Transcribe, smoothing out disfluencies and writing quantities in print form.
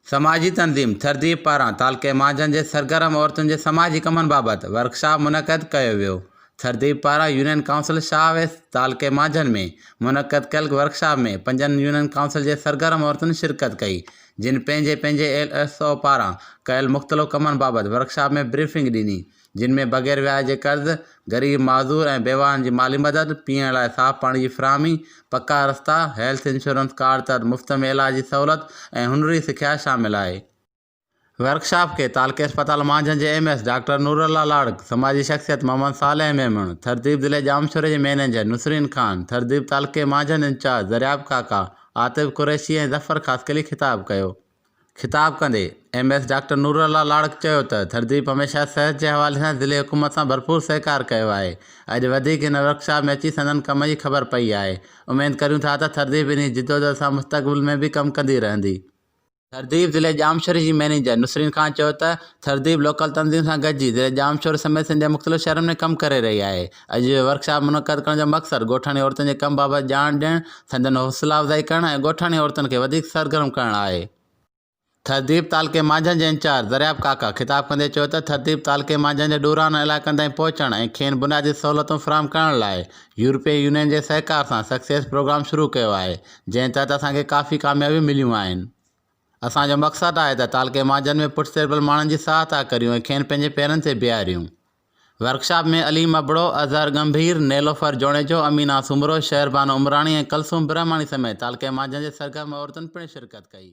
समाजी तंज़ीम थरदीप पारां तालके मांझनि जे सरगर्म औरतुनि जे समाजी कमनि बाबति वर्कशॉप मुनक़द कयो वियो। थरदीप पारां यूनियन काउंसिल शाह वेस्ट तालके मांझनि में मुनक़द कयल वर्कशॉप में 5 यूनियन काउंसिल जे सरगर्म औरतुनि शिरकत कई, जिन पंहिंजे पंहिंजे LSO पारां कयल मुख़्तलिफ़ कमनि बाबति वर्कशॉप में ब्रीफिंग ॾिनी, जिन में बग़ैर व्याज जे कर्ज़, ग़रीब माज़ूर ऐं बेवाहनि जी माली मदद, पीअण लाइ साफ़ पाणी जी फ़राहमी, पक्का रस्ता, हेल्थ इंश्योरेंस कार्ड तहत मुफ़्त में इलाज जी सहूलत ऐं हुनरी सिख्या शामिल आहे। वर्कशॉप के तालके अस्पताल मांझनि जे MS डॉक्टर नूरुल्लाह लाड़क, समाजी शख्सियत मोहम्मद सालेह मेमण, थरदीप ज़िले जामशोरे जे मैनेजर नुसरीन खान, थरदीप तालके मांझनि इंचार्ज दरियाब काका, आतिफ़ कुरैशी ऐं ज़फ़र ख़ासकली ख़िताब कयो। ख़िताब कंदे MS डॉक्टर नूरुल्लाह लाड़क चयो त थरदीप हमेशह सिहत जे हवाले सां ज़िले हुकूमत सां भरपूर सहकार कयो आहे। अॼु वधीक हिन वर्कशॉप में अची संदनि कम जी ख़बर पई आहे। उमेद करियूं था त थरदीप इन जिदोजहद सां मुस्तक़बिल में भी कमु कंदी रहंदी। थरदीप ज़िले जामशोरे जी मैनेजर नुसरीन खान चयो त थरदीप लोकल तंज़ीम सां गॾिजी ज़िले जामशोरे समेत सिंध जे मुख़्तलिफ़ शहरनि में कमु करे रही आहे। अॼु जो वर्कशॉप मुनक़द करण जो मक़सदु ॻोठाणी औरतुनि जे कम बाबति ॼाण ॾियणु, संदनि हौसला अफ़ज़ाई करणु ऐं ॻोठाणी औरतुनि खे वधीक सरगर्म करणु आहे। थरदीप तालके मांझनि जे इंचार्ज दरियाब काका ख़िताब कंदे चयो त थरदीप तालके मांझनि जे ॾूरान इलाइक़नि ताईं पहुचण ऐं खेनि बुनियादी सहूलियतूं फ़राहम करण लाइ यूरोपीय यूनियन जे सहकार सां सक्सेस प्रोग्राम शुरू कयो आहे, जंहिं तहत असांखे काफ़ी कामयाबियूं मिलियूं आहिनि। असांजो मक़सदु आहे त तालके मांझनि में पुठिते माण्हुनि जी सहायता करियूं ऐं खेनि पंहिंजे पेरनि ते बीहारियूं। वर्कशॉप में अलीम अबड़ो, अज़हर गंभीर, नेलोफर जोणेजो, अमीना सुमरो, शहरबानो उमराणी ऐं कलसूम ब्रह्माणी समेत तालके मांझनि जे सरगर्म औरतुनि पिणु शिरकत कई।